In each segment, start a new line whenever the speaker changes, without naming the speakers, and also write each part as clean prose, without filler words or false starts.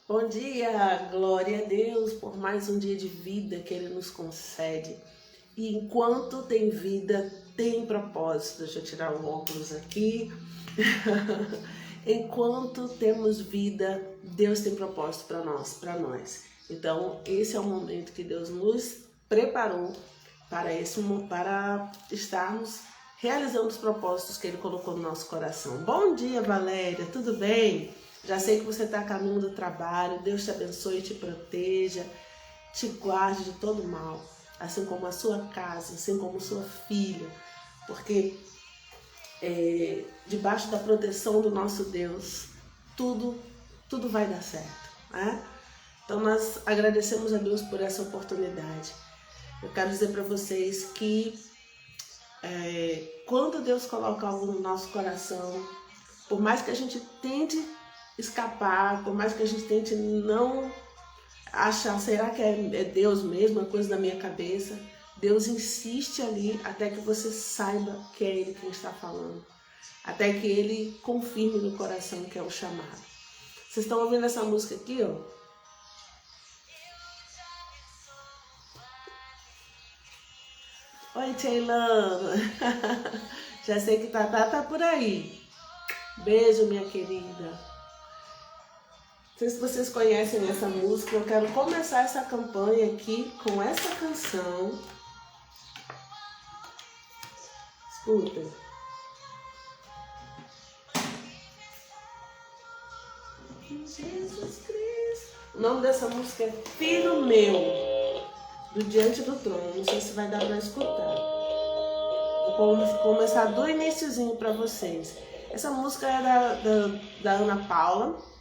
Bom dia, glória a Deus por mais um dia de vida que Ele nos concede. E enquanto tem vida, tem propósito. Deixa eu tirar o óculos aqui. Enquanto temos vida, Deus tem propósito para nós. Então, esse é o momento que Deus nos preparou para estarmos realizando os propósitos que Ele colocou no nosso coração. Bom dia, Valéria, tudo bem? Já sei que você está a caminho do trabalho. Deus te abençoe, te proteja, te guarde de todo mal, assim como a sua casa, assim como sua filha, porque debaixo da proteção do nosso Deus, tudo vai dar certo, né? Então nós agradecemos a Deus por essa oportunidade. Eu quero dizer para vocês que quando Deus coloca algo no nosso coração, por mais que a gente tente escapar, por mais que a gente tente não achar, será que é Deus mesmo, é coisa da minha cabeça? Deus insiste ali até que você saiba que é Ele quem está falando, até que Ele confirme no coração que é o chamado. Vocês estão ouvindo essa música aqui, ó? Oi, Taylor! Já sei que Tatá tá por aí. Beijo, minha querida. Não sei se vocês conhecem essa música, eu quero começar essa campanha aqui com essa canção. Escuta. Jesus Cristo. O nome dessa música é Filho Meu, do Diante do Trono. Não sei se vai dar para escutar. Vou começar do iniciozinho para vocês. Essa música é da Ana Paula.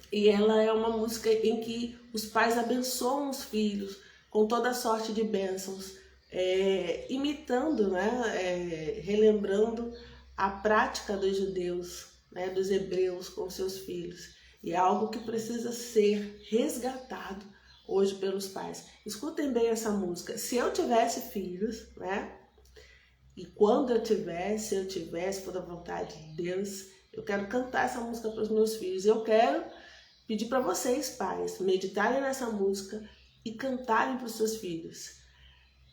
E ela é uma música em que os pais abençoam os filhos com toda sorte de bênçãos, imitando, né, relembrando a prática dos judeus, né, dos hebreus com seus filhos. E é algo que precisa ser resgatado hoje pelos pais. Escutem bem essa música. Se eu tivesse filhos, né, e quando eu tivesse, por a vontade de Deus, eu quero cantar essa música para os meus filhos. Eu quero pedir para vocês, pais, meditarem nessa música e cantarem para os seus filhos.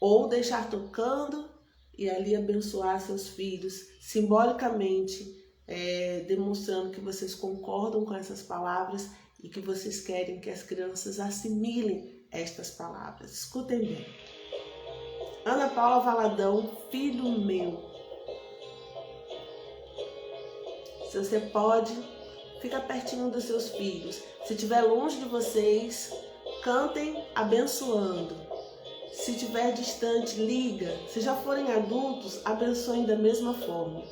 Ou deixar tocando e ali abençoar seus filhos, simbolicamente, demonstrando que vocês concordam com essas palavras e que vocês querem que as crianças assimilem estas palavras. Escutem bem. Ana Paula Valadão, Filho Meu. Se você pode, fica pertinho dos seus filhos. Se estiver longe de vocês, cantem abençoando. Se estiver distante, liga. Se já forem adultos, abençoem da mesma forma.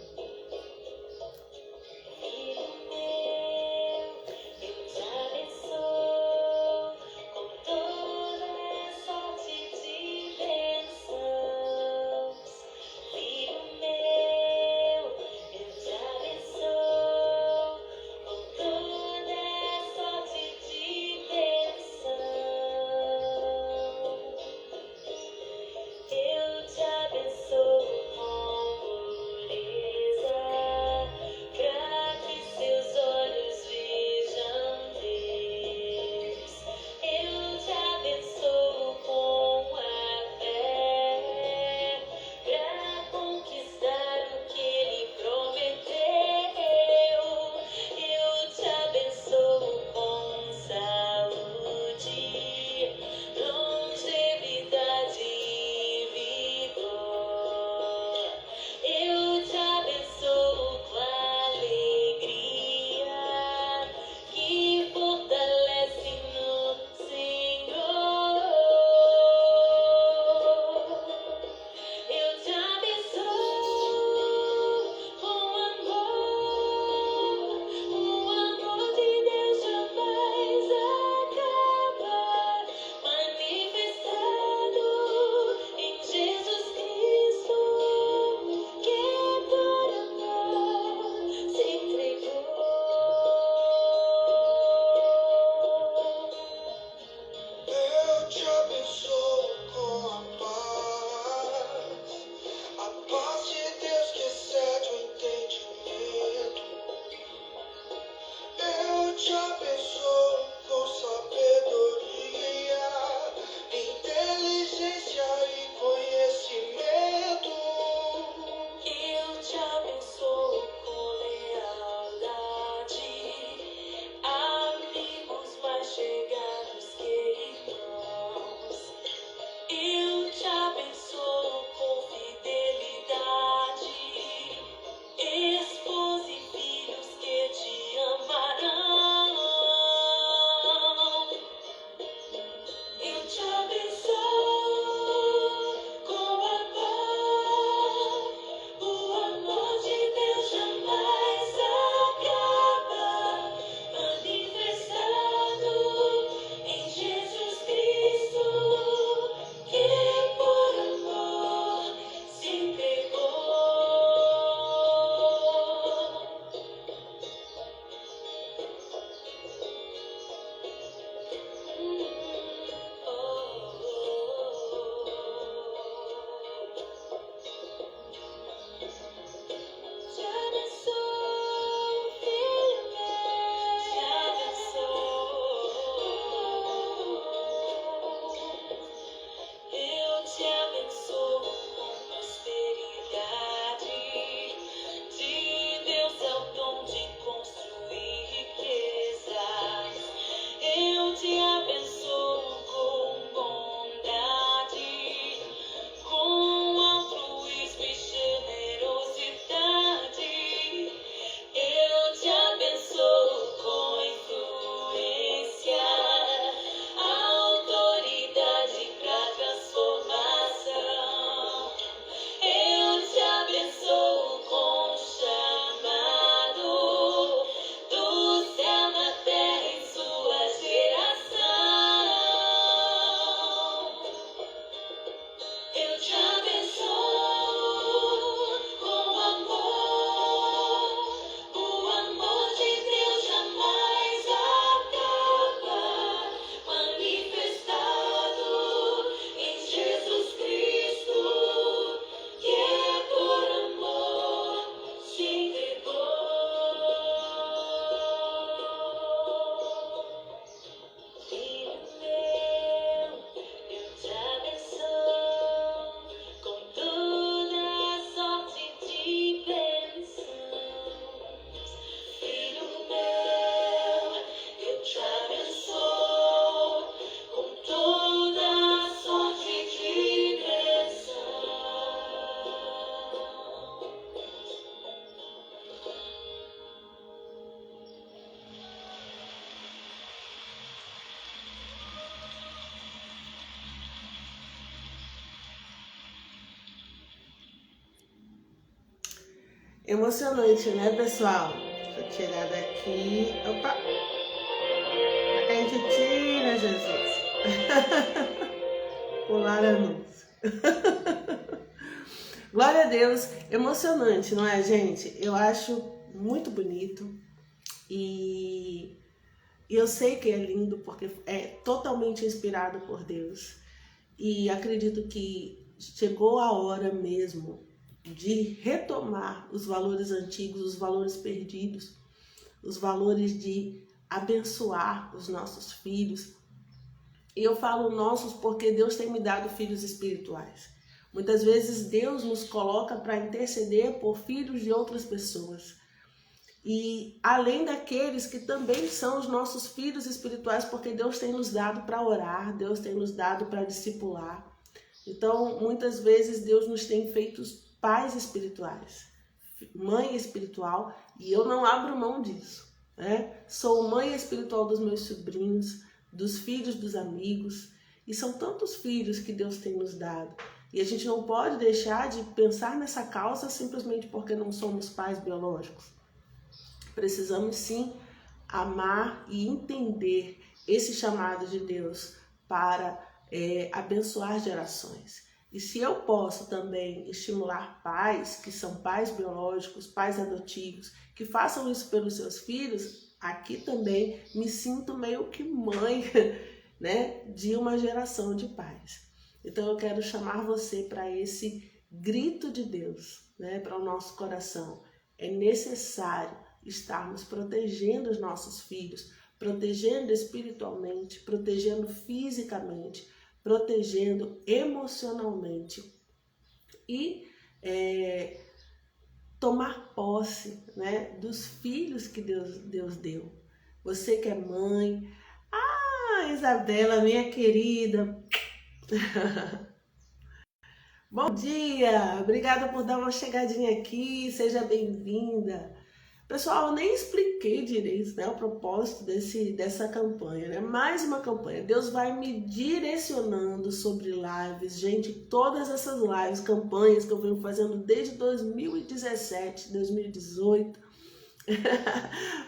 Já pensou,
Emocionante, né, pessoal? Deixa eu tirar daqui. Opa! A gente tira, Jesus. Pular anúncio. Glória a Deus. Emocionante, não é, gente? Eu acho muito bonito. E eu sei que é lindo porque é totalmente inspirado por Deus. E acredito que chegou a hora mesmo de retomar os valores antigos, os valores perdidos, os valores de abençoar os nossos filhos. E eu falo nossos porque Deus tem me dado filhos espirituais. Muitas vezes Deus nos coloca para interceder por filhos de outras pessoas. E além daqueles que também são os nossos filhos espirituais, porque Deus tem nos dado para orar, Deus tem nos dado para discipular. Então, muitas vezes Deus nos tem feito pais espirituais, mãe espiritual, e eu não abro mão disso, né? Sou mãe espiritual dos meus sobrinhos, dos filhos dos amigos, e são tantos filhos que Deus tem nos dado. E a gente não pode deixar de pensar nessa causa simplesmente porque não somos pais biológicos. Precisamos sim amar e entender esse chamado de Deus para abençoar gerações. E se eu posso também estimular pais que são pais biológicos, pais adotivos, que façam isso pelos seus filhos, aqui também me sinto meio que mãe, né, de uma geração de pais. Então eu quero chamar você para esse grito de Deus, né, para o nosso coração. É necessário estarmos protegendo os nossos filhos, protegendo espiritualmente, protegendo fisicamente, protegendo emocionalmente e tomar posse, né, dos filhos que Deus deu. Você que é mãe, Isabela, minha querida, bom dia, obrigada por dar uma chegadinha aqui, seja bem-vinda. Pessoal, eu nem expliquei direito, né, o propósito dessa campanha, né? Mais uma campanha. Deus vai me direcionando sobre lives. Gente, todas essas lives, campanhas que eu venho fazendo desde 2017, 2018.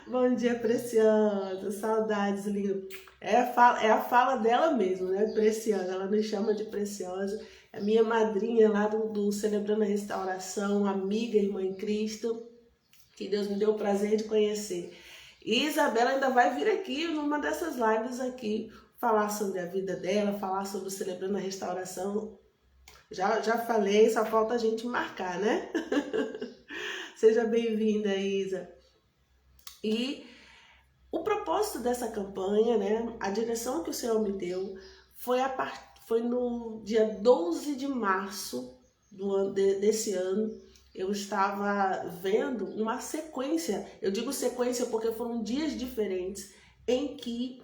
Bom dia, Preciosa. Saudades, lindo. É a fala dela mesmo, né? Preciosa. Ela me chama de Preciosa. É minha madrinha lá do Celebrando a Restauração, amiga, irmã em Cristo, que Deus me deu o prazer de conhecer. E Isabela ainda vai vir aqui, numa dessas lives aqui, falar sobre a vida dela, falar sobre o Celebrando a Restauração. Já falei, só falta a gente marcar, né? Seja bem-vinda, Isa. E o propósito dessa campanha, né, a direção que o Senhor me deu, foi no dia 12 de março desse ano. Eu estava vendo uma sequência, eu digo sequência porque foram dias diferentes, em que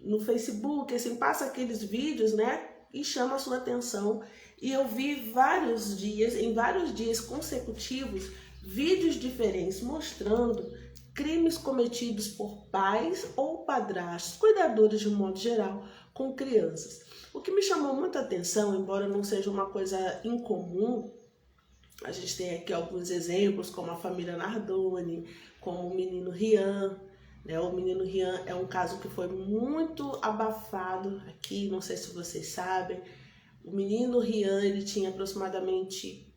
no Facebook, assim, passa aqueles vídeos, né, e chama a sua atenção. E eu vi em vários dias consecutivos, vídeos diferentes mostrando crimes cometidos por pais ou padrastos, cuidadores de um modo geral, com crianças. O que me chamou muita atenção, embora não seja uma coisa incomum, a gente tem aqui alguns exemplos, como a família Nardoni, como o menino Rian, né? O menino Rian é um caso que foi muito abafado aqui, não sei se vocês sabem. O menino Rian, ele tinha aproximadamente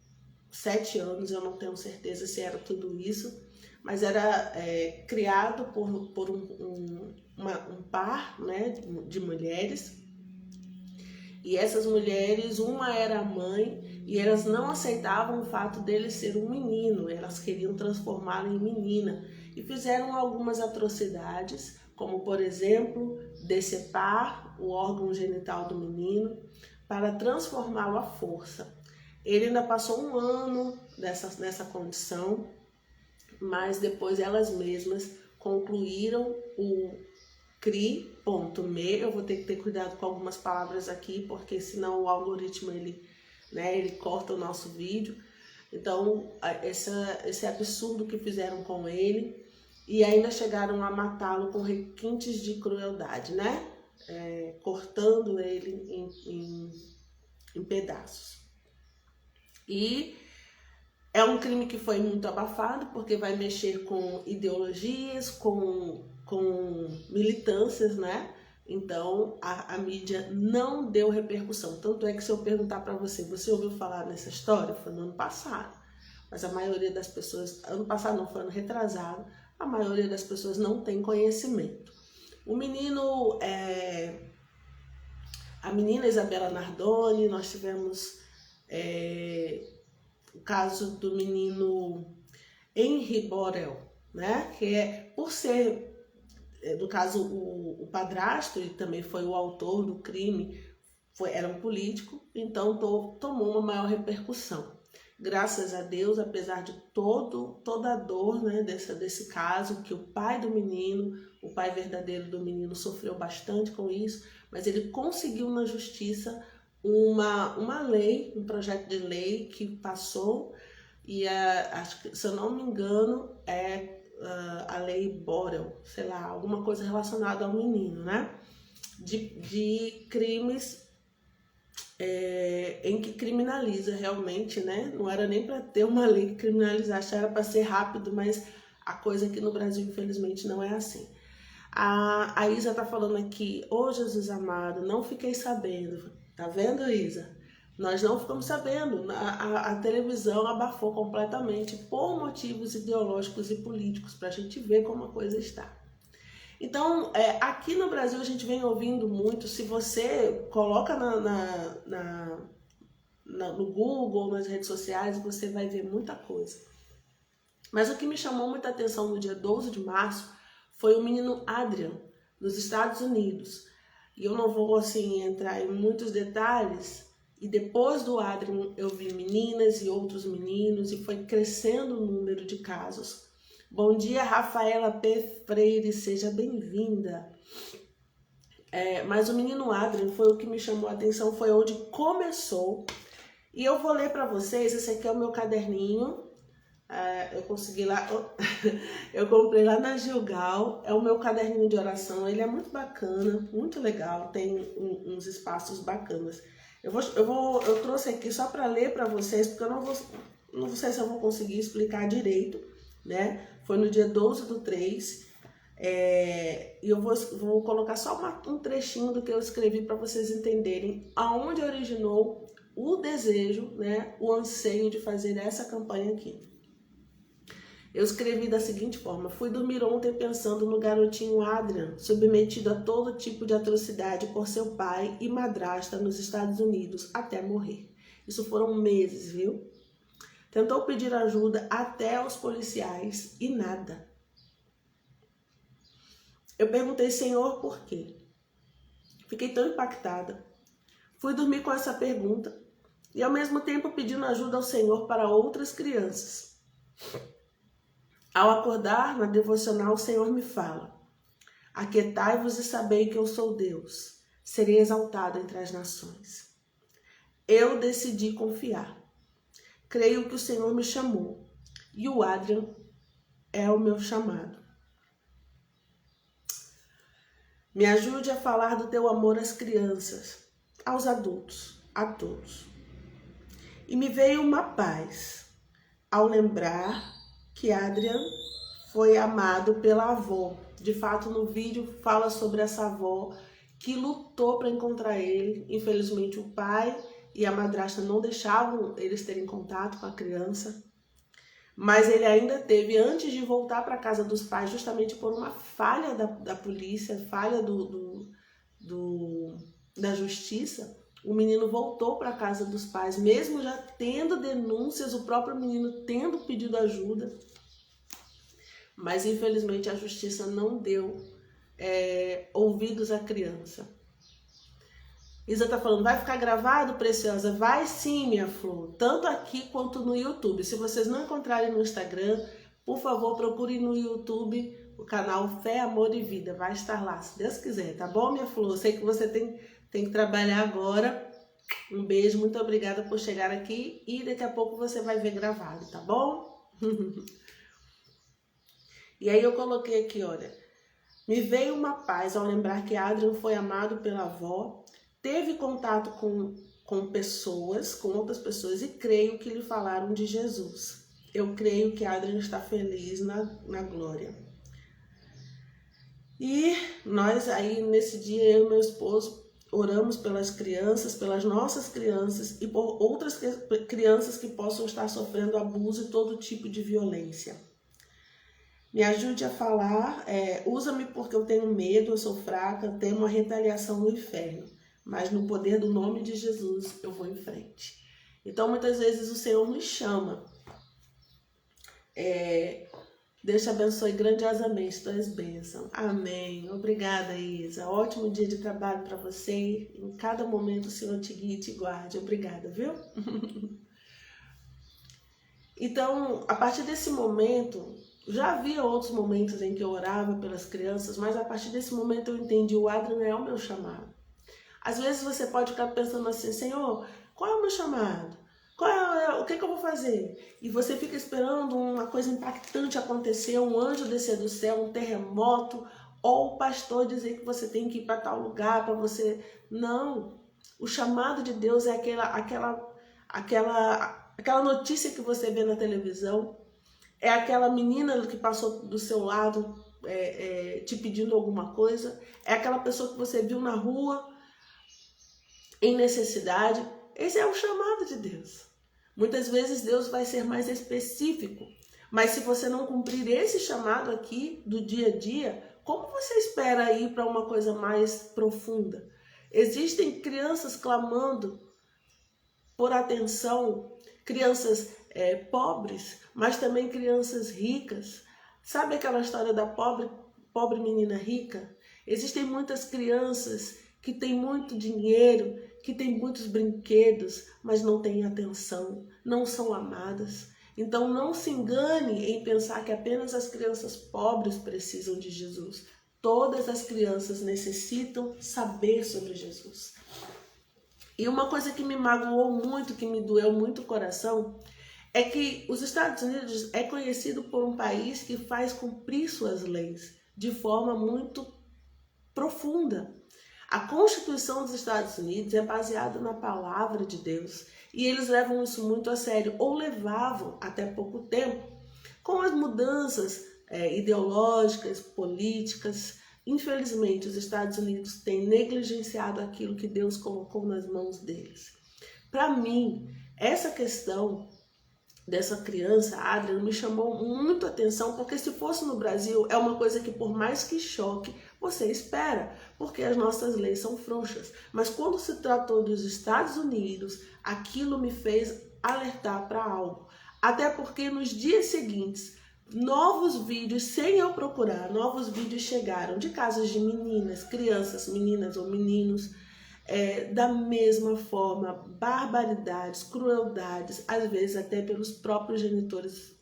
7 anos, eu não tenho certeza se era tudo isso, mas era criado por um par, né, de mulheres. E essas mulheres, uma era a mãe, e elas não aceitavam o fato dele ser um menino, elas queriam transformá-lo em menina. E fizeram algumas atrocidades, como por exemplo, decepar o órgão genital do menino para transformá-lo à força. Ele ainda passou um ano nessa condição, mas depois elas mesmas concluíram o CRI.me. Eu vou ter que ter cuidado com algumas palavras aqui, porque senão o algoritmo ele corta o nosso vídeo. Então, esse absurdo que fizeram com ele, e ainda chegaram a matá-lo com requintes de crueldade, né? Cortando ele em pedaços. E É um crime que foi muito abafado, porque vai mexer com ideologias, com militâncias, né? Então, a mídia não deu repercussão. Tanto é que se eu perguntar para você, você ouviu falar nessa história? Foi no ano passado. Mas a maioria das pessoas, ano passado não, foi ano retrasado, a maioria das pessoas não tem conhecimento. O menino, a menina Isabela Nardoni, nós tivemos o caso do menino Henri Borel, né? Que é, por ser, no caso, o padrasto, e também foi o autor do crime, era um político, então tomou uma maior repercussão. Graças a Deus, apesar de toda a dor, né, desse caso, que o pai do menino, o pai verdadeiro do menino, sofreu bastante com isso, mas ele conseguiu na justiça uma lei, um projeto de lei que passou, e acho que, se eu não me engano, a lei Borel, sei lá, alguma coisa relacionada ao menino, né? De crimes em que criminaliza realmente, né? Não era nem para ter uma lei que criminalizasse, era para ser rápido, mas a coisa aqui no Brasil, infelizmente, não é assim. A Isa tá falando aqui, ô Jesus amado, não fiquei sabendo. Tá vendo, Isa? Nós não ficamos sabendo. A televisão abafou completamente por motivos ideológicos e políticos, para a gente ver como a coisa está. Então, aqui no Brasil a gente vem ouvindo muito, se você coloca no Google, nas redes sociais, você vai ver muita coisa. Mas o que me chamou muita atenção no dia 12 de março foi o menino Adrian, nos Estados Unidos. E eu não vou assim entrar em muitos detalhes. E depois do Adrian eu vi meninas e outros meninos e foi crescendo o número de casos. Bom dia, Rafaela P. Freire, seja bem-vinda. Mas o menino Adrian foi o que me chamou a atenção, foi onde começou. E eu vou ler para vocês, esse aqui é o meu caderninho. Eu consegui lá, eu comprei lá na Gilgal, é o meu caderninho de oração, ele é muito bacana, muito legal, tem uns espaços bacanas. Eu trouxe aqui só para ler para vocês, porque eu não sei se eu vou conseguir explicar direito, né? Foi no dia 12/3, e eu vou colocar só um trechinho do que eu escrevi para vocês entenderem aonde originou o desejo, né? O anseio de fazer essa campanha aqui. Eu escrevi da seguinte forma: fui dormir ontem pensando no garotinho Adrian, submetido a todo tipo de atrocidade por seu pai e madrasta nos Estados Unidos até morrer. Isso foram meses, viu? Tentou pedir ajuda até aos policiais e nada. Eu perguntei, Senhor, por quê? Fiquei tão impactada. Fui dormir com essa pergunta e ao mesmo tempo pedindo ajuda ao Senhor para outras crianças. Ao acordar, na devocional, o Senhor me fala: aquietai-vos e sabei que eu sou Deus, serei exaltado entre as nações. Eu decidi confiar. Creio que o Senhor me chamou e o Adrian é o meu chamado. Me ajude a falar do teu amor às crianças, aos adultos, a todos. E me veio uma paz ao lembrar que Adrian foi amado pela avó. De fato, no vídeo fala sobre essa avó que lutou para encontrar ele. Infelizmente, o pai e a madrasta não deixavam eles terem contato com a criança. Mas ele ainda teve, antes de voltar para a casa dos pais, justamente por uma falha da polícia, falha da justiça, o menino voltou para a casa dos pais, mesmo já tendo denúncias, o próprio menino tendo pedido ajuda. Mas infelizmente a justiça não deu ouvidos à criança. Isa tá falando, vai ficar gravado, Preciosa? Vai sim, minha flor, tanto aqui quanto no YouTube. Se vocês não encontrarem no Instagram, por favor, procurem no YouTube o canal Fé, Amor e Vida. Vai estar lá, se Deus quiser, tá bom, minha flor? Sei que você tem que trabalhar agora. Um beijo, muito obrigada por chegar aqui e daqui a pouco você vai ver gravado, tá bom? E aí eu coloquei aqui, olha, me veio uma paz ao lembrar que Adrian foi amado pela avó, teve contato com pessoas, com outras pessoas e creio que lhe falaram de Jesus. eu creio que a Adriana está feliz na glória. E nós aí, nesse dia, eu e meu esposo, oramos pelas crianças, pelas nossas crianças e por outras crianças que possam estar sofrendo abuso e todo tipo de violência. Me ajude a falar, usa-me porque eu tenho medo, eu sou fraca, eu tenho uma retaliação no inferno, mas no poder do nome de Jesus eu vou em frente. Então muitas vezes o Senhor me chama. Deus te abençoe grandiosamente, tuas bênçãos. Amém. Obrigada, Isa. Ótimo dia de trabalho para você. Em cada momento o Senhor te guie e te guarde. Obrigada, viu? Então, a partir desse momento, já havia outros momentos em que eu orava pelas crianças, mas a partir desse momento eu entendi, o Adriano é o meu chamado. Às vezes você pode ficar pensando assim, Senhor, qual é o meu chamado? O que eu vou fazer? E você fica esperando uma coisa impactante acontecer, um anjo descer do céu, um terremoto, ou o pastor dizer que você tem que ir para tal lugar, para você... Não, o chamado de Deus é aquela notícia que você vê na televisão, é aquela menina que passou do seu lado te pedindo alguma coisa, é aquela pessoa que você viu na rua em necessidade. Esse é o chamado de Deus. Muitas vezes Deus vai ser mais específico, mas se você não cumprir esse chamado aqui do dia a dia, como você espera ir para uma coisa mais profunda? Existem crianças clamando por atenção, crianças pobres, mas também crianças ricas. Sabe aquela história da pobre menina rica? Existem muitas crianças que têm muito dinheiro, que têm muitos brinquedos, mas não têm atenção, não são amadas. Então não se engane em pensar que apenas as crianças pobres precisam de Jesus. Todas as crianças necessitam saber sobre Jesus. E uma coisa que me magoou muito, que me doeu muito o coração, é que os Estados Unidos é conhecido por um país que faz cumprir suas leis de forma muito profunda. A Constituição dos Estados Unidos é baseada na palavra de Deus e eles levam isso muito a sério, ou levavam até pouco tempo. Com as mudanças ideológicas, políticas, infelizmente os Estados Unidos têm negligenciado aquilo que Deus colocou nas mãos deles. Para mim, essa questão dessa criança, a Adriana, me chamou muito a atenção, porque se fosse no Brasil, é uma coisa que por mais que choque, você espera, porque as nossas leis são frouxas. Mas quando se tratou dos Estados Unidos, aquilo me fez alertar para algo. Até porque nos dias seguintes, novos vídeos, sem eu procurar, novos vídeos chegaram de casos de meninas, crianças, meninas ou meninos, da mesma forma, barbaridades, crueldades, às vezes até pelos próprios genitores,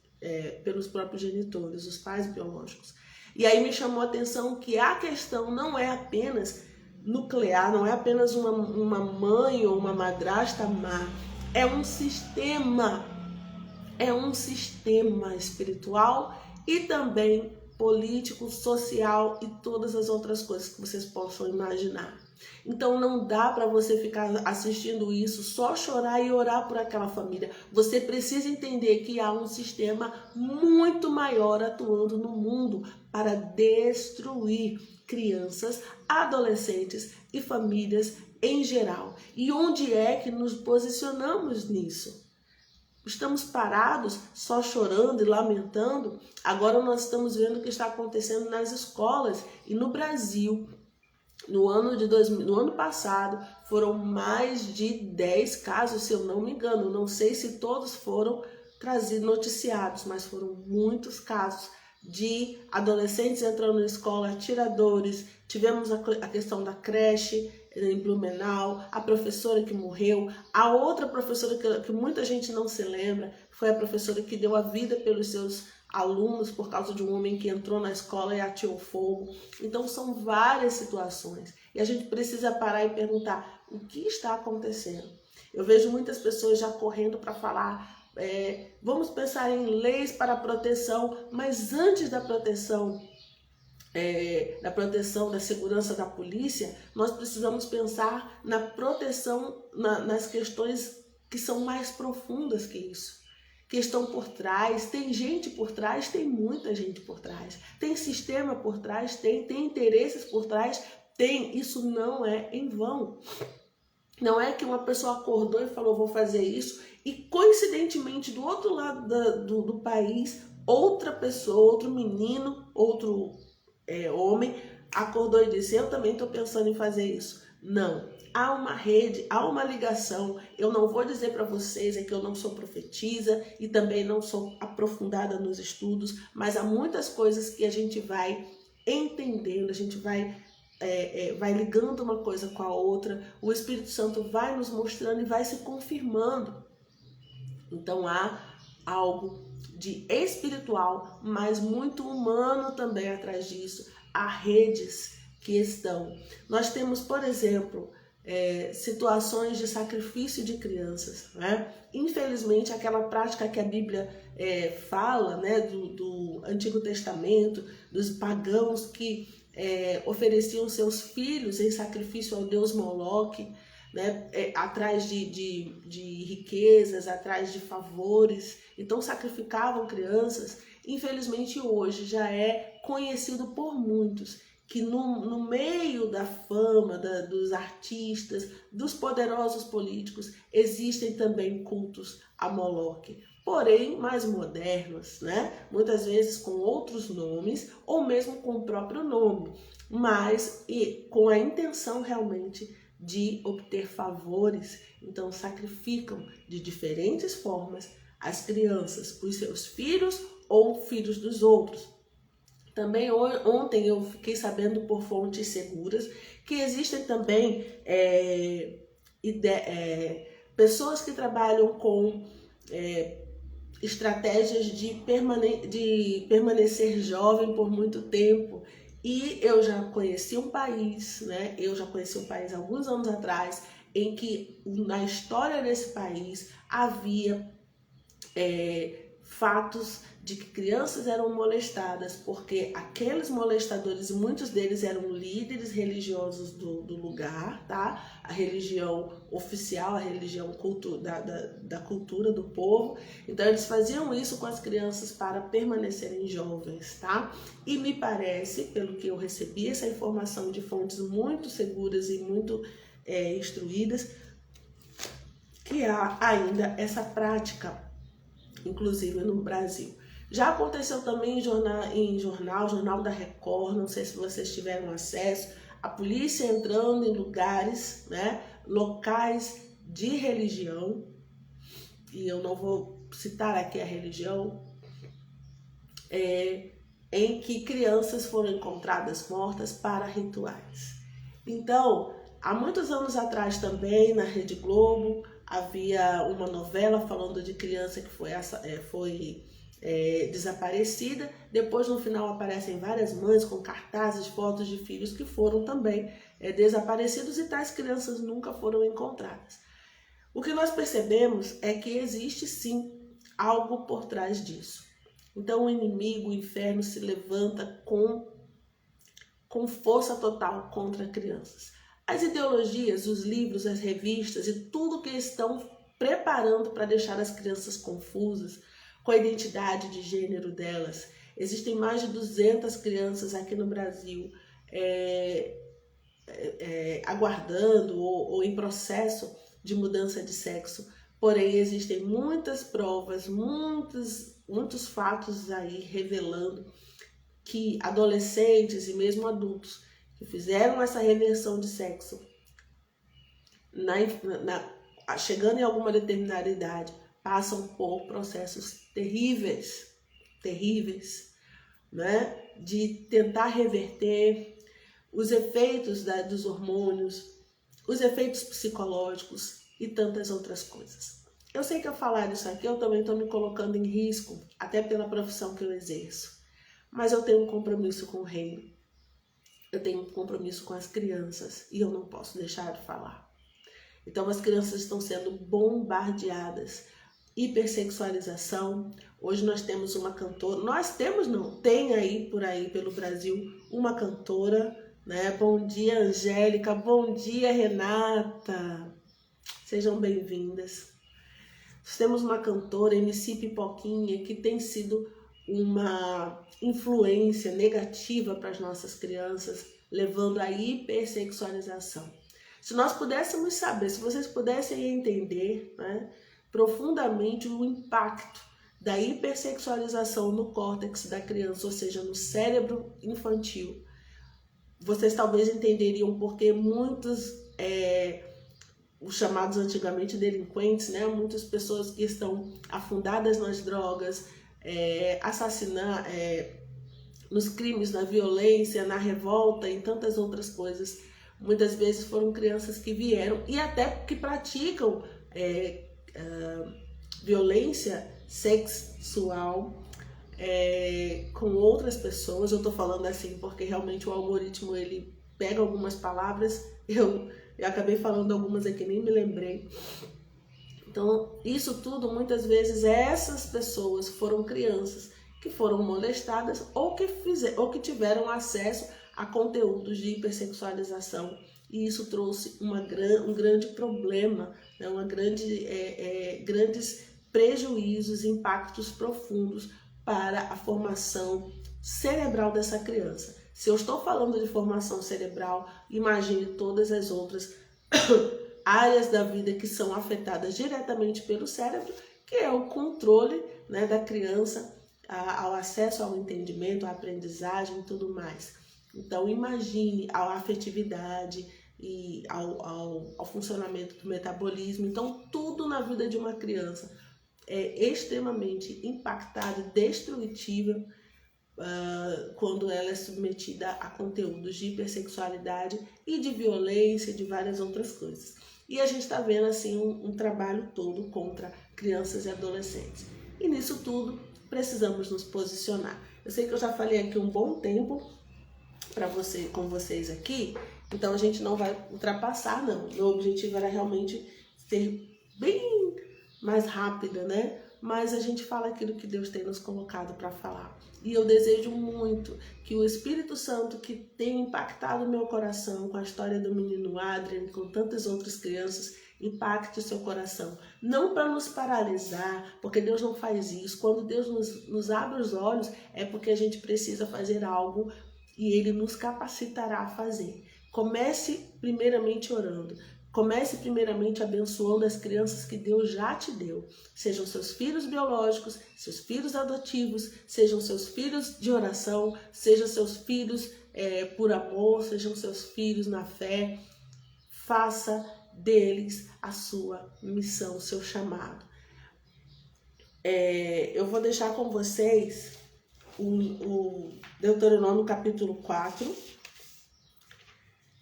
os pais biológicos. E aí me chamou a atenção que a questão não é apenas nuclear, não é apenas uma mãe ou uma madrasta má, é um sistema espiritual e também político, social e todas as outras coisas que vocês possam imaginar. Então não dá para você ficar assistindo isso, só chorar e orar por aquela família. Você precisa entender que há um sistema muito maior atuando no mundo para destruir crianças, adolescentes e famílias em geral. E onde é que nos posicionamos nisso? Estamos parados, só chorando e lamentando? Agora nós estamos vendo o que está acontecendo nas escolas. E no Brasil, no ano passado, foram mais de 10 casos, se eu não me engano. Não sei se todos foram noticiados, mas foram muitos casos de adolescentes entrando na escola, atiradores. Tivemos a questão da creche em Blumenau, a professora que morreu, a outra professora que muita gente não se lembra, foi a professora que deu a vida pelos seus alunos por causa de um homem que entrou na escola e ateou fogo. Então são várias situações e a gente precisa parar e perguntar o que está acontecendo. Eu vejo muitas pessoas já correndo para falar, vamos pensar em leis para proteção, mas antes da proteção, da segurança da polícia, nós precisamos pensar na proteção, nas questões que são mais profundas que isso. que estão por trás, tem gente por trás, tem muita gente por trás, tem sistema por trás, tem interesses por trás, tem. Isso não é em vão. Não é que uma pessoa acordou e falou, vou fazer isso, e coincidentemente do outro lado do país, outra pessoa, outro menino, outro homem, acordou e disse, eu também estou pensando em fazer isso. Não, há uma rede, há uma ligação. Eu não vou dizer para vocês que eu não sou profetisa e também não sou aprofundada nos estudos, mas há muitas coisas que a gente vai entendendo, a gente vai ligando uma coisa com a outra, o Espírito Santo vai nos mostrando e vai se confirmando. Então há algo de espiritual, mas muito humano também atrás disso. Há redes que estão. Nós temos, por exemplo, situações de sacrifício de crianças, né? Infelizmente, aquela prática que a Bíblia fala, né, do Antigo Testamento, dos pagãos que ofereciam seus filhos em sacrifício ao deus Moloque, né, atrás de riquezas, atrás de favores, então sacrificavam crianças. Infelizmente hoje já é conhecido por muitos que no meio da fama dos artistas, dos poderosos políticos, existem também cultos a Moloque, porém mais modernos, né? Muitas vezes com outros nomes ou mesmo com o próprio nome, mas com a intenção realmente de obter favores. Então sacrificam de diferentes formas as crianças, os seus filhos ou filhos dos outros. Também ontem eu fiquei sabendo por fontes seguras que existem também pessoas que trabalham com estratégias de permanecer jovem por muito tempo. E eu já conheci um país, né? Eu já conheci um país há alguns anos atrás, em que na história desse país havia fatos de que crianças eram molestadas, porque aqueles molestadores, muitos deles eram líderes religiosos do lugar, tá? A religião oficial, a religião da cultura do povo. Então eles faziam isso com as crianças para permanecerem jovens, tá? E me parece, pelo que eu recebi essa informação de fontes muito seguras e muito instruídas, que há ainda essa prática, inclusive no Brasil. Já aconteceu também em Jornal da Record, não sei se vocês tiveram acesso, a polícia entrando em lugares, né, locais de religião, e eu não vou citar aqui a religião, em que crianças foram encontradas mortas para rituais. Então, há muitos anos atrás também, na Rede Globo, havia uma novela falando de criança que foi desaparecida. Depois, no final, aparecem várias mães com cartazes, fotos de filhos que foram também desaparecidos, e tais crianças nunca foram encontradas. O que nós percebemos é que existe sim algo por trás disso. Então o inimigo, o inferno, se levanta com força total contra crianças. As ideologias, os livros, as revistas e tudo que estão preparando para deixar as crianças confusas com a identidade de gênero delas. Existem mais de 200 crianças aqui no Brasil aguardando ou em processo de mudança de sexo. Porém, existem muitas provas, muitos fatos aí revelando que adolescentes e mesmo adultos que fizeram essa reversão de sexo, chegando em alguma determinada idade, passam por processos terríveis, né? De tentar reverter os efeitos dos hormônios, os efeitos psicológicos e tantas outras coisas. Eu sei que ao falar isso aqui, eu também estou me colocando em risco, até pela profissão que eu exerço. Mas eu tenho um compromisso com o reino. Eu tenho um compromisso com as crianças e eu não posso deixar de falar. Então as crianças estão sendo bombardeadas. Hipersexualização. Hoje nós temos uma cantora, tem aí por aí pelo Brasil uma cantora, né? Bom dia, Angélica, bom dia, Renata. Sejam bem-vindas. temos uma cantora, MC Pipoquinha, que tem sido uma influência negativa para as nossas crianças, levando à hipersexualização. Se nós pudéssemos saber, se vocês pudessem entender, né, profundamente o impacto da hipersexualização no córtex da criança, ou seja, no cérebro infantil, vocês talvez entenderiam porque muitos, os chamados antigamente delinquentes, né, muitas pessoas que estão afundadas nas drogas, nos crimes, na violência, na revolta, em tantas outras coisas, muitas vezes foram crianças que vieram e até que praticam violência sexual com outras pessoas. Eu estou falando assim porque realmente o algoritmo ele pega algumas palavras, eu acabei falando algumas aqui, nem me lembrei. Então, isso tudo, muitas vezes, essas pessoas foram crianças que foram molestadas ou que tiveram acesso a conteúdos de hipersexualização. E isso trouxe um grande problema, né? Grandes prejuízos, impactos profundos para a formação cerebral dessa criança. Se eu estou falando de formação cerebral, imagine todas as outras áreas da vida que são afetadas diretamente pelo cérebro, que é o controle, né, da criança ao acesso ao entendimento, à aprendizagem e tudo mais. Então imagine a afetividade e ao funcionamento do metabolismo. Então tudo na vida de uma criança é extremamente impactado e destrutivo quando ela é submetida a conteúdos de hipersexualidade e de violência, de várias outras coisas. E a gente está vendo assim um trabalho todo contra crianças e adolescentes. E nisso tudo precisamos nos posicionar. Eu sei que eu já falei aqui um bom tempo com vocês aqui, então a gente não vai ultrapassar, não. Meu objetivo era realmente ser bem mais rápida, né? Mas a gente fala aquilo que Deus tem nos colocado para falar. E eu desejo muito que o Espírito Santo, que tem impactado o meu coração com a história do menino Adrian, com tantas outras crianças, impacte o seu coração. Não para nos paralisar, porque Deus não faz isso. Quando Deus nos abre os olhos, é porque a gente precisa fazer algo e Ele nos capacitará a fazer. Comece primeiramente orando. Comece primeiramente abençoando as crianças que Deus já te deu. Sejam seus filhos biológicos, seus filhos adotivos, sejam seus filhos de oração, sejam seus filhos por amor, sejam seus filhos na fé. Faça deles a sua missão, o seu chamado. Eu vou deixar com vocês o Deuteronômio capítulo 4,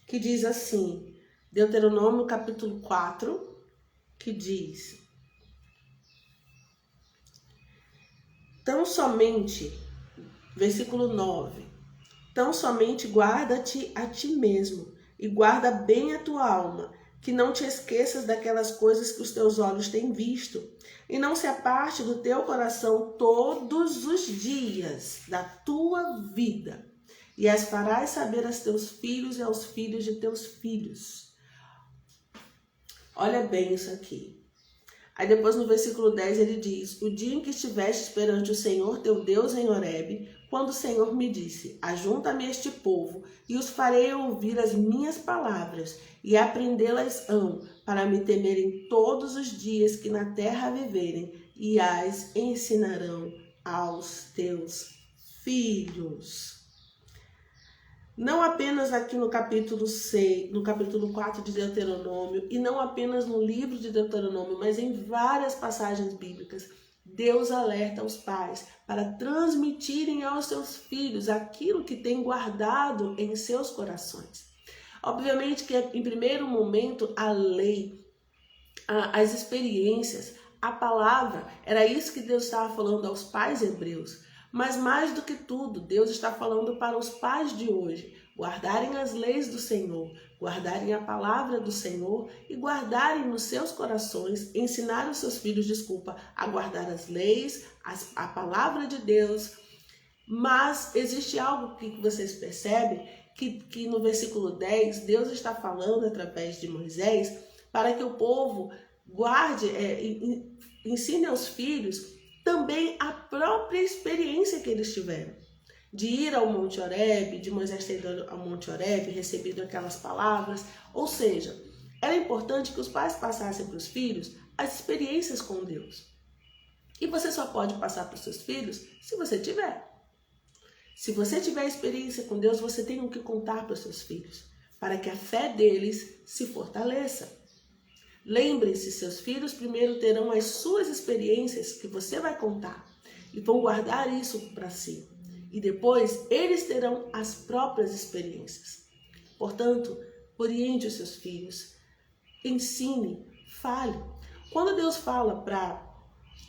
que diz assim... Deuteronômio capítulo 4, que diz: tão somente, versículo 9, tão somente guarda-te a ti mesmo e guarda bem a tua alma, que não te esqueças daquelas coisas que os teus olhos têm visto, e não se aparte do teu coração todos os dias da tua vida, e as farás saber aos teus filhos e aos filhos de teus filhos. Olha bem isso aqui. Aí depois no versículo 10 ele diz: o dia em que estiveste perante o Senhor teu Deus em Horebe, quando o Senhor me disse: ajunta-me este povo, e os farei ouvir as minhas palavras, e aprendê-las-ão, para me temerem todos os dias que na terra viverem, e as ensinarão aos teus filhos. Não apenas aqui no capítulo 6, no capítulo 4 de Deuteronômio, e não apenas no livro de Deuteronômio, mas em várias passagens bíblicas, Deus alerta os pais para transmitirem aos seus filhos aquilo que tem guardado em seus corações. Obviamente que em primeiro momento a lei, as experiências, a palavra, era isso que Deus estava falando aos pais hebreus. Mas mais do que tudo, Deus está falando para os pais de hoje, guardarem as leis do Senhor, guardarem a palavra do Senhor e guardarem nos seus corações, ensinar os seus filhos, a guardar as leis, a palavra de Deus. Mas existe algo que vocês percebem, que no versículo 10, Deus está falando através de Moisés, para que o povo Guarde, ensine aos filhos também a própria experiência que eles tiveram. De ir ao Monte Horebe, de Moisés ter ido ao Monte Horebe, recebido aquelas palavras. Ou seja, era importante que os pais passassem para os filhos as experiências com Deus. E você só pode passar para os seus filhos se você tiver. Se você tiver experiência com Deus, você tem o que contar para os seus filhos, para que a fé deles se fortaleça. Lembre-se, seus filhos primeiro terão as suas experiências que você vai contar e vão guardar isso para si. E depois eles terão as próprias experiências. Portanto, oriente os seus filhos, ensine, fale. Quando Deus fala para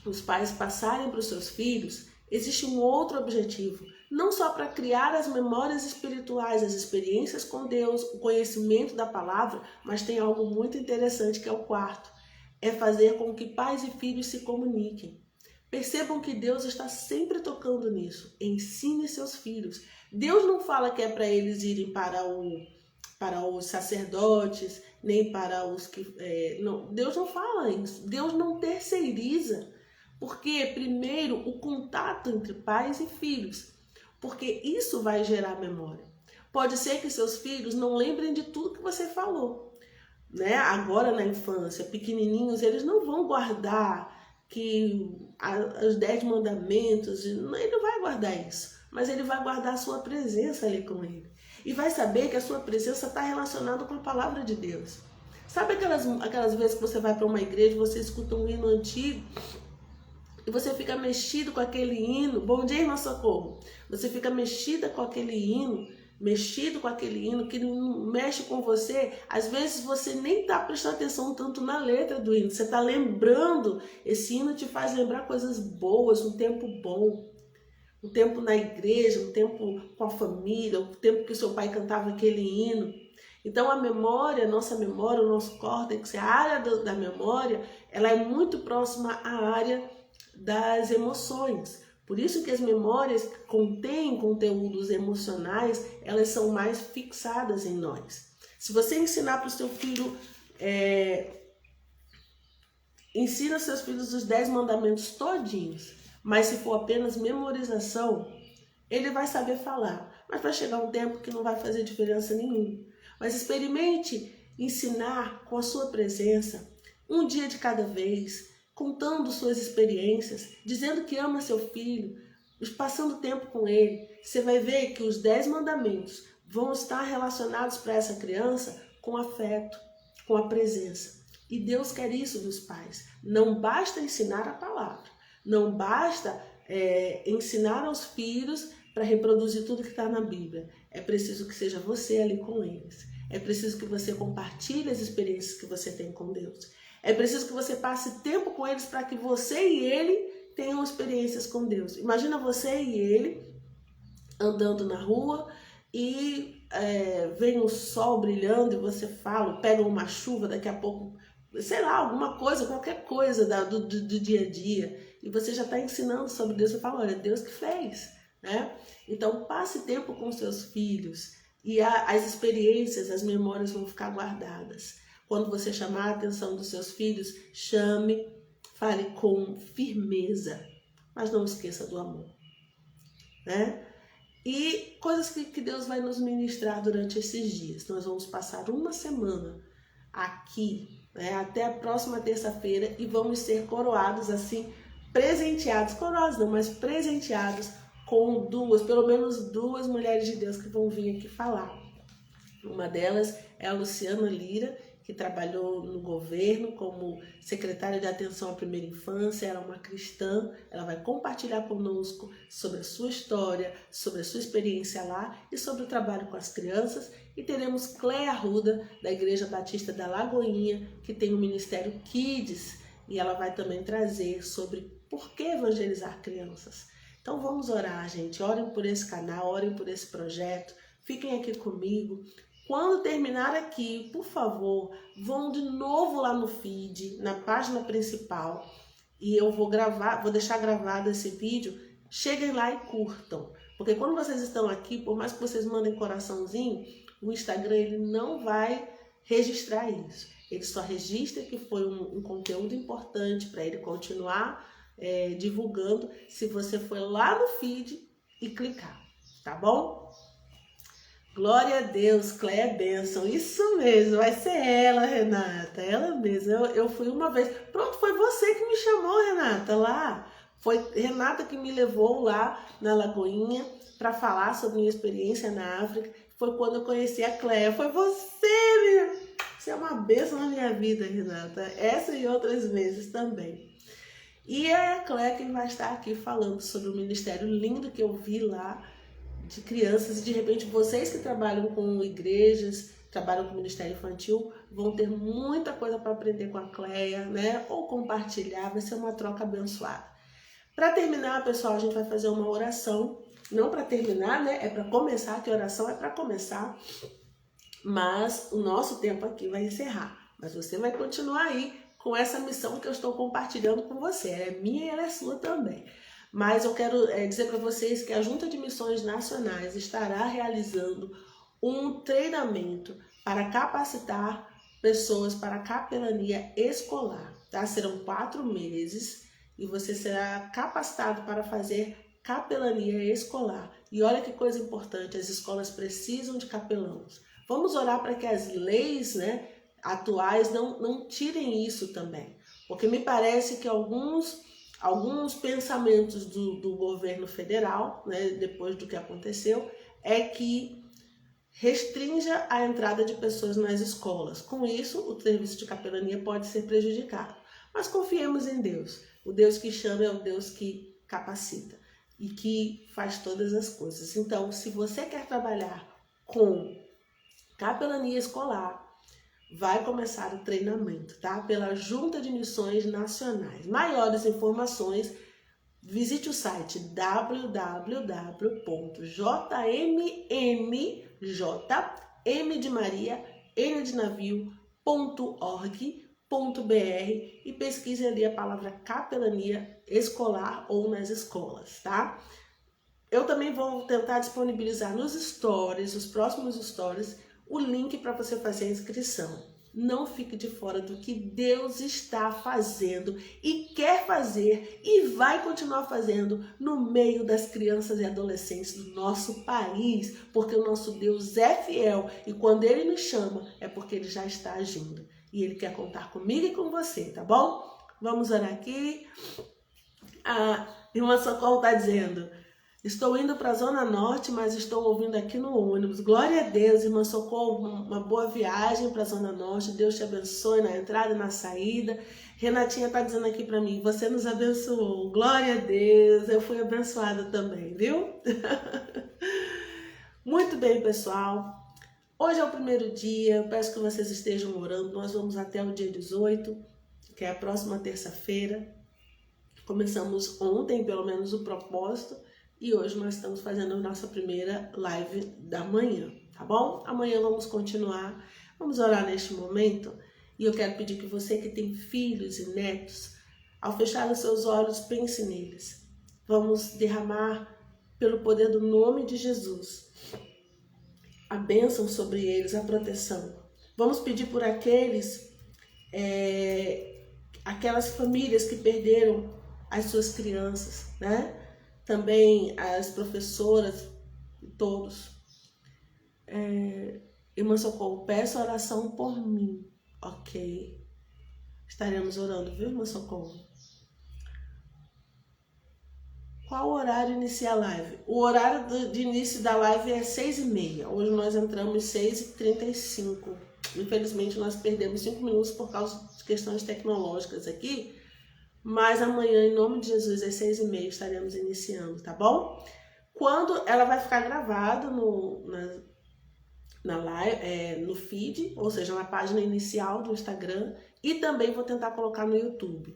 os pais passarem para os seus filhos, existe um outro objetivo. Não só para criar as memórias espirituais, as experiências com Deus, o conhecimento da palavra, mas tem algo muito interessante que é o quarto. É fazer com que pais e filhos se comuniquem. Percebam que Deus está sempre tocando nisso. Ensine seus filhos. Deus não fala que é para eles irem para os sacerdotes, nem para os que... não, Deus não fala isso. Deus não terceiriza. Porque, primeiro, o contato entre pais e filhos. Porque isso vai gerar memória. Pode ser que seus filhos não lembrem de tudo que você falou, né? Agora na infância, pequenininhos, eles não vão guardar os 10 mandamentos, ele não vai guardar isso, mas ele vai guardar a sua presença ali com ele. E vai saber que a sua presença está relacionada com a palavra de Deus. Sabe aquelas vezes que você vai para uma igreja, você escuta um hino antigo, e você fica mexido com aquele hino. Bom dia, irmã Socorro. Você fica mexida com aquele hino, mexido com aquele hino que mexe com você. Às vezes você nem está prestando atenção tanto na letra do hino. Você está lembrando. Esse hino te faz lembrar coisas boas, um tempo bom. Um tempo na igreja, um tempo com a família, um tempo que o seu pai cantava aquele hino. Então a memória, a nossa memória, o nosso córtex, a área da memória, ela é muito próxima à área das emoções. Por isso que as memórias que contêm conteúdos emocionais, elas são mais fixadas em nós. Se você ensinar para o seu filho, ensina seus filhos os 10 mandamentos todinhos, mas se for apenas memorização, ele vai saber falar. Mas vai chegar um tempo que não vai fazer diferença nenhuma. Mas experimente ensinar com a sua presença, um dia de cada vez, contando suas experiências, dizendo que ama seu filho, passando tempo com ele. Você vai ver que os 10 mandamentos vão estar relacionados para essa criança com afeto, com a presença. E Deus quer isso dos pais. Não basta ensinar a palavra, não basta ensinar aos filhos para reproduzir tudo que está na Bíblia. É preciso que seja você ali com eles. É preciso que você compartilhe as experiências que você tem com Deus. É preciso que você passe tempo com eles para que você e ele tenham experiências com Deus. Imagina você e ele andando na rua e vem o sol brilhando e você fala, pega uma chuva, daqui a pouco, sei lá, alguma coisa, qualquer coisa do dia a dia. E você já está ensinando sobre Deus. Você fala, olha, Deus que fez, né? Então passe tempo com seus filhos e as experiências, as memórias vão ficar guardadas. Quando você chamar a atenção dos seus filhos, chame, fale com firmeza, mas não esqueça do amor, né? E coisas que Deus vai nos ministrar durante esses dias. Nós vamos passar uma semana aqui, né, até a próxima terça-feira, e vamos ser coroados assim, presenteados, coroados não, mas presenteados com pelo menos duas mulheres de Deus que vão vir aqui falar. Uma delas é a Luciana Lira, que trabalhou no governo como secretária de atenção à primeira infância, era uma cristã. Ela vai compartilhar conosco sobre a sua história, sobre a sua experiência lá e sobre o trabalho com as crianças. E teremos Cléia Arruda, da Igreja Batista da Lagoinha, que tem o Ministério Kids, e ela vai também trazer sobre por que evangelizar crianças. Então vamos orar, gente. Orem por esse canal, orem por esse projeto, fiquem aqui comigo. Quando terminar aqui, por favor, vão de novo lá no feed, na página principal, e eu vou deixar gravado esse vídeo. Cheguem lá e curtam, porque quando vocês estão aqui, por mais que vocês mandem coraçãozinho, o Instagram ele não vai registrar isso. Ele só registra que foi um conteúdo importante para ele continuar divulgando se você for lá no feed e clicar, tá bom? Glória a Deus, Cléia Benção, isso mesmo, vai ser ela, Renata, ela mesma. Eu fui uma vez, pronto, foi você que me chamou, Renata, lá. Foi Renata que me levou lá na Lagoinha para falar sobre minha experiência na África. Foi quando eu conheci a Cléia, foi você, minha. Você é uma bênção na minha vida, Renata, essa e outras vezes também. E é a Cléia que vai estar aqui falando sobre o ministério lindo que eu vi lá, de crianças, e de repente vocês que trabalham com igrejas, trabalham com ministério infantil, vão ter muita coisa para aprender com a Cléia, né? Ou compartilhar, vai ser uma troca abençoada. Para terminar, pessoal, a gente vai fazer uma oração, não para terminar, né? É para começar, que a oração é para começar, mas o nosso tempo aqui vai encerrar. Mas você vai continuar aí com essa missão que eu estou compartilhando com você. Ela é minha e ela é sua também. Mas eu quero dizer para vocês que a Junta de Missões Nacionais estará realizando um treinamento para capacitar pessoas para a capelania escolar. Tá? Serão 4 meses e você será capacitado para fazer capelania escolar. E olha que coisa importante, as escolas precisam de capelãos. Vamos orar para que as leis, né, atuais não tirem isso também. Porque me parece que alguns pensamentos do governo federal, né, depois do que aconteceu, é que restrinja a entrada de pessoas nas escolas. Com isso, o serviço de capelania pode ser prejudicado. Mas confiemos em Deus. O Deus que chama é o Deus que capacita e que faz todas as coisas. Então, se você quer trabalhar com capelania escolar, vai começar o treinamento, tá? Pela Junta de Missões Nacionais. Maiores informações, visite o site www.jmdmaria.org.br e pesquise ali a palavra capelania escolar ou nas escolas, tá? Eu também vou tentar disponibilizar nos stories, os próximos stories, o link para você fazer a inscrição. Não fique de fora do que Deus está fazendo e quer fazer e vai continuar fazendo no meio das crianças e adolescentes do nosso país, porque o nosso Deus é fiel e quando Ele nos chama é porque Ele já está agindo e Ele quer contar comigo e com você, tá bom? Vamos orar aqui. A irmã Socorro está dizendo: estou indo para a Zona Norte, mas estou ouvindo aqui no ônibus. Glória a Deus, irmã Socorro, uma boa viagem para a Zona Norte. Deus te abençoe na entrada e na saída. Renatinha está dizendo aqui para mim, você nos abençoou. Glória a Deus, eu fui abençoada também, viu? Muito bem, pessoal. Hoje é o primeiro dia, eu peço que vocês estejam orando. Nós vamos até o dia 18, que é a próxima terça-feira. Começamos ontem, pelo menos, o propósito. E hoje nós estamos fazendo a nossa primeira live da manhã, tá bom? Amanhã vamos continuar, vamos orar neste momento. E eu quero pedir que você que tem filhos e netos, ao fechar os seus olhos, pense neles. Vamos derramar, pelo poder do nome de Jesus, a bênção sobre eles, a proteção. Vamos pedir por aquelas famílias que perderam as suas crianças, né? Também as professoras, todos. Irmã Socorro, peço oração por mim. Ok. Estaremos orando, viu, irmã Socorro? Qual o horário iniciar a live? O horário de início da live é 6h30. Hoje nós entramos 6h35. Infelizmente nós perdemos 5 minutos por causa de questões tecnológicas aqui. Mas amanhã, em nome de Jesus, às 6h30 estaremos iniciando, tá bom? Quando ela vai ficar gravada na live, no feed, ou seja, na página inicial do Instagram, e também vou tentar colocar no YouTube.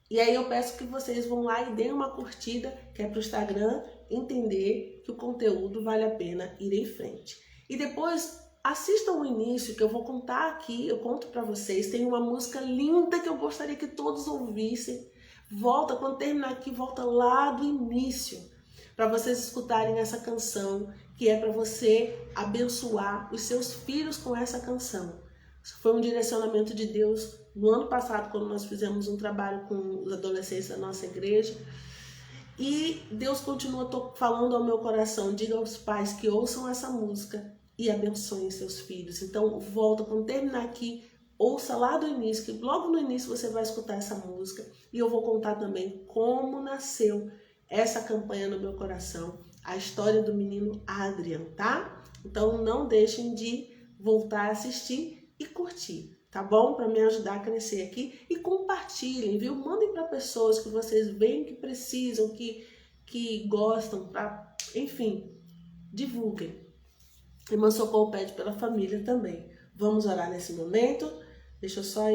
E aí eu peço que vocês vão lá e deem uma curtida, que é para o Instagram entender que o conteúdo vale a pena ir em frente. E depois assistam o início, que eu vou contar aqui, eu conto para vocês. Tem uma música linda que eu gostaria que todos ouvissem. Volta, quando terminar aqui, volta lá do início, para vocês escutarem essa canção, que é para você abençoar os seus filhos com essa canção. Foi um direcionamento de Deus no ano passado, quando nós fizemos um trabalho com os adolescentes da nossa igreja. E Deus continua falando ao meu coração: diga aos pais que ouçam essa música e abençoem seus filhos. Então, volta, quando terminar aqui, ouça lá do início, que logo no início você vai escutar essa música. E eu vou contar também como nasceu essa campanha no meu coração, a história do menino Adrian, tá? Então, não deixem de voltar a assistir e curtir, tá bom? Para me ajudar a crescer aqui. E compartilhem, viu? Mandem para pessoas que vocês veem que precisam, que gostam, enfim, divulguem. Irmã Socorro pede pela família também. Vamos orar nesse momento. Deixa eu só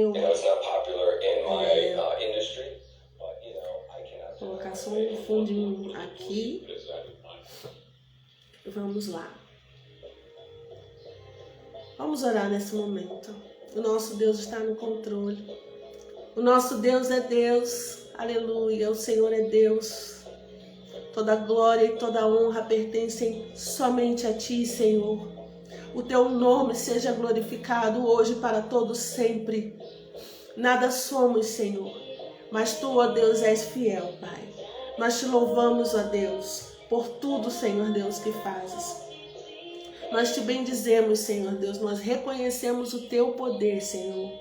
colocar só um fundinho aqui. Vamos lá. Vamos orar nesse momento. O nosso Deus está no controle. O nosso Deus é Deus. Aleluia. O Senhor é Deus. Toda glória e toda honra pertencem somente a Ti, Senhor. O Teu nome seja glorificado hoje para todos sempre. Nada somos, Senhor, mas Tu, ó Deus, és fiel, Pai. Nós Te louvamos, ó Deus, por tudo, Senhor Deus, que fazes. Nós Te bendizemos, Senhor Deus, nós reconhecemos o Teu poder, Senhor.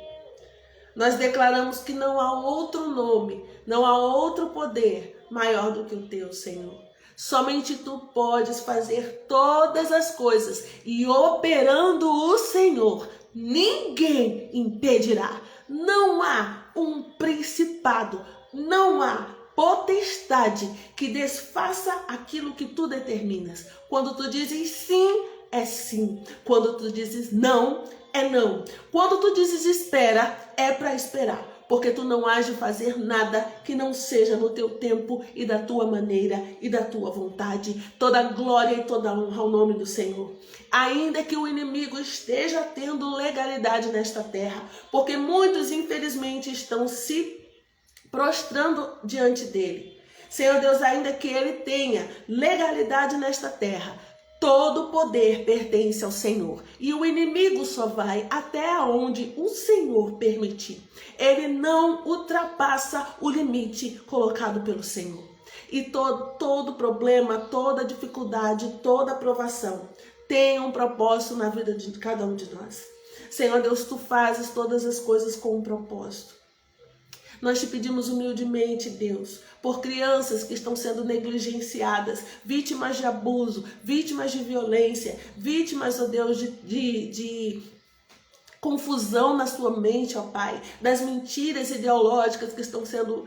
Nós declaramos que não há outro nome, não há outro poder maior do que o Teu, Senhor. Somente Tu podes fazer todas as coisas e operando o Senhor, ninguém impedirá. Não há um principado, não há potestade que desfaça aquilo que Tu determinas. Quando Tu dizes sim, é sim. Quando Tu dizes não, é não. Quando Tu dizes espera, é para esperar. Porque Tu não has de fazer nada que não seja no Teu tempo e da Tua maneira e da Tua vontade. Toda glória e toda honra ao nome do Senhor. Ainda que o inimigo esteja tendo legalidade nesta terra, porque muitos infelizmente estão se prostrando diante dele. Senhor Deus, ainda que ele tenha legalidade nesta terra, todo poder pertence ao Senhor. E o inimigo só vai até onde o Senhor permitir. Ele não ultrapassa o limite colocado pelo Senhor. E todo problema, toda dificuldade, toda provação tem um propósito na vida de cada um de nós. Senhor Deus, Tu fazes todas as coisas com um propósito. Nós Te pedimos humildemente, Deus, por crianças que estão sendo negligenciadas, vítimas de abuso, vítimas de violência, vítimas, ó Deus, de confusão na sua mente, ó Pai, das mentiras ideológicas que estão sendo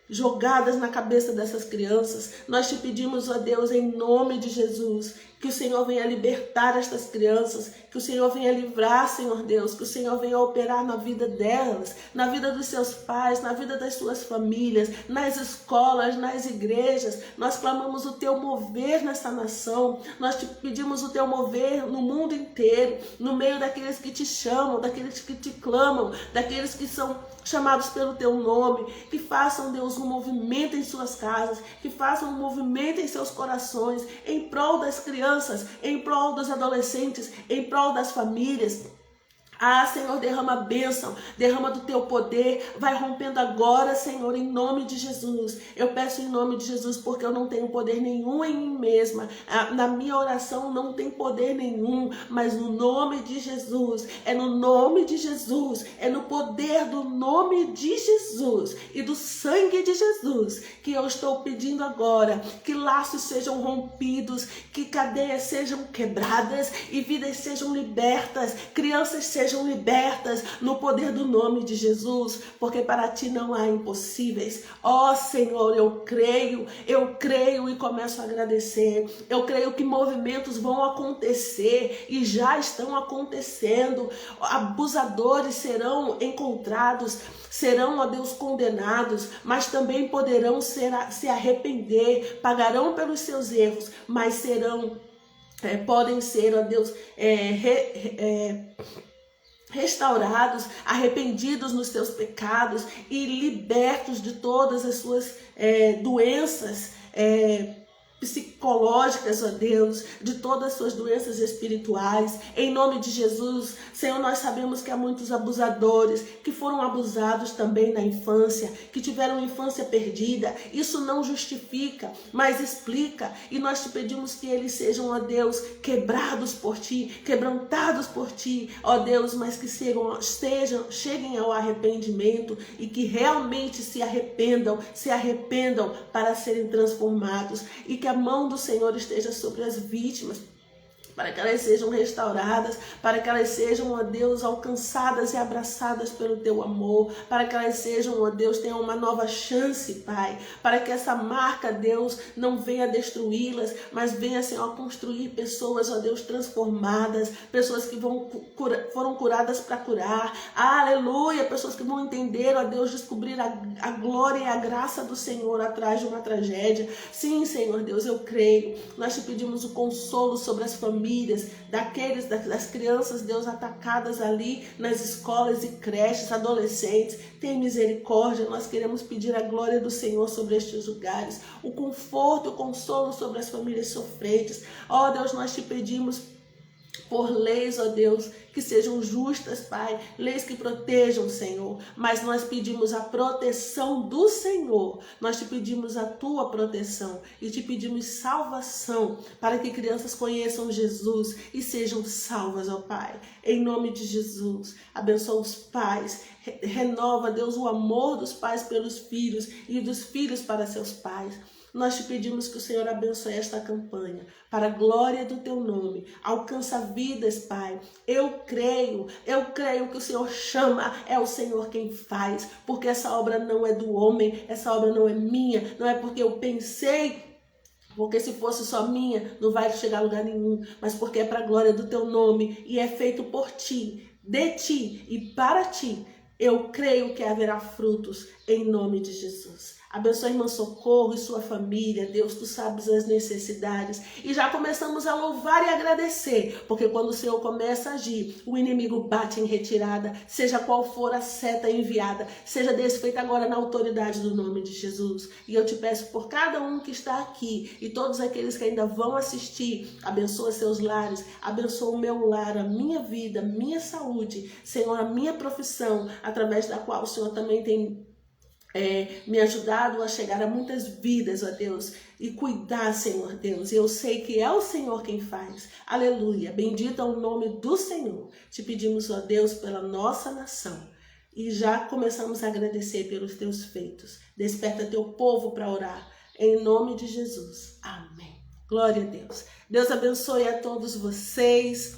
jogadas na cabeça dessas crianças. Nós Te pedimos, ó Deus, em nome de Jesus, que o Senhor venha libertar estas crianças, que o Senhor venha livrar, Senhor Deus, que o Senhor venha operar na vida delas, na vida dos seus pais, na vida das suas famílias, nas escolas, nas igrejas. Nós clamamos o Teu mover nessa nação, nós Te pedimos o Teu mover no mundo inteiro, no meio daqueles que Te chamam, daqueles que Te clamam, daqueles que são chamados pelo Teu nome, que façam, Deus, um movimento em suas casas, que façam um movimento em seus corações, em prol das crianças, em prol dos adolescentes, em prol das famílias. Ah, Senhor, derrama a bênção, derrama do Teu poder, vai rompendo agora, Senhor, em nome de Jesus. Eu peço em nome de Jesus, porque eu não tenho poder nenhum em mim mesma. Na minha oração não tem poder nenhum, mas no nome de Jesus, é no nome de Jesus, é no poder do nome de Jesus e do sangue de Jesus que eu estou pedindo agora, que laços sejam rompidos, que cadeias sejam quebradas e vidas sejam libertas, crianças sejam libertas no poder do nome de Jesus, porque para Ti não há impossíveis. Ó Senhor, eu creio e começo a agradecer. Eu creio que movimentos vão acontecer e já estão acontecendo. Abusadores serão encontrados, serão, ó Deus, condenados, mas também poderão se arrepender, pagarão pelos seus erros, mas podem ser, ó Deus, restaurados, arrependidos nos seus pecados e libertos de todas as suas doenças psicológicas, ó Deus, de todas as suas doenças espirituais. Em nome de Jesus, Senhor, nós sabemos que há muitos abusadores que foram abusados também na infância, que tiveram infância perdida. Isso não justifica, mas explica. E nós te pedimos que eles sejam, ó Deus, quebrados por ti, quebrantados por ti, ó Deus, mas que cheguem ao arrependimento e que realmente se arrependam para serem transformados, e que a mão do Senhor esteja sobre as vítimas, para que elas sejam restauradas, para que elas sejam, ó Deus, alcançadas e abraçadas pelo teu amor, para que elas sejam, ó Deus, tenham uma nova chance, Pai, para que essa marca, Deus, não venha destruí-las, mas venha, Senhor, construir pessoas, ó Deus, transformadas, pessoas que foram curadas para curar, aleluia, pessoas que vão entender, ó Deus, descobrir a glória e a graça do Senhor atrás de uma tragédia. Sim, Senhor Deus, eu creio. Nós te pedimos o consolo sobre as famílias, das crianças, Deus, atacadas ali nas escolas e creches, adolescentes. Tem misericórdia. Nós queremos pedir a glória do Senhor sobre estes lugares, o conforto, o consolo sobre as famílias sofrentes. Ó Deus, nós te pedimos por leis, ó Deus, que sejam justas, Pai, leis que protejam, Senhor, mas nós pedimos a proteção do Senhor, nós te pedimos a tua proteção e te pedimos salvação para que crianças conheçam Jesus e sejam salvas, ó Pai, em nome de Jesus. Abençoa os pais, renova, Deus, o amor dos pais pelos filhos e dos filhos para seus pais. Nós te pedimos que o Senhor abençoe esta campanha, para a glória do teu nome. Alcança vidas, Pai. Eu creio que o Senhor chama, é o Senhor quem faz, porque essa obra não é do homem, essa obra não é minha, não é porque eu pensei, porque se fosse só minha, não vai chegar a lugar nenhum, mas porque é para a glória do teu nome e é feito por ti, de ti e para ti. Eu creio que haverá frutos em nome de Jesus. Abençoa a irmã Socorro e sua família, Deus, tu sabes as necessidades. E já começamos a louvar e agradecer, porque quando o Senhor começa a agir, o inimigo bate em retirada, seja qual for a seta enviada, seja desfeita agora na autoridade do nome de Jesus. E eu te peço por cada um que está aqui e todos aqueles que ainda vão assistir, abençoa seus lares, abençoa o meu lar, a minha vida, a minha saúde, Senhor, a minha profissão, através da qual o Senhor também tem me ajudado a chegar a muitas vidas, ó Deus, e cuidar, Senhor Deus. Eu sei que é o Senhor quem faz. Aleluia. Bendito é o nome do Senhor. Te pedimos, ó Deus, pela nossa nação. E já começamos a agradecer pelos teus feitos. Desperta teu povo para orar. Em nome de Jesus. Amém. Glória a Deus. Deus abençoe a todos vocês.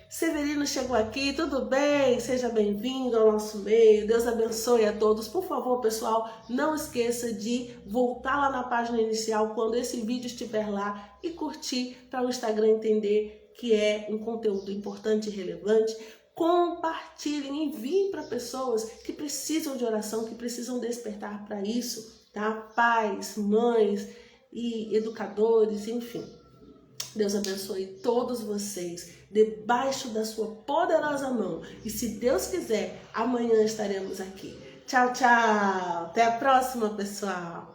Severino chegou aqui, tudo bem? Seja bem-vindo ao nosso meio, Deus abençoe a todos. Por favor, pessoal, não esqueça de voltar lá na página inicial quando esse vídeo estiver lá e curtir para o Instagram entender que é um conteúdo importante e relevante. Compartilhem, enviem para pessoas que precisam de oração, que precisam despertar para isso, tá? Pais, mães e educadores, enfim. Deus abençoe todos vocês, debaixo da sua poderosa mão. E se Deus quiser, amanhã estaremos aqui. Tchau, tchau. Até a próxima, pessoal.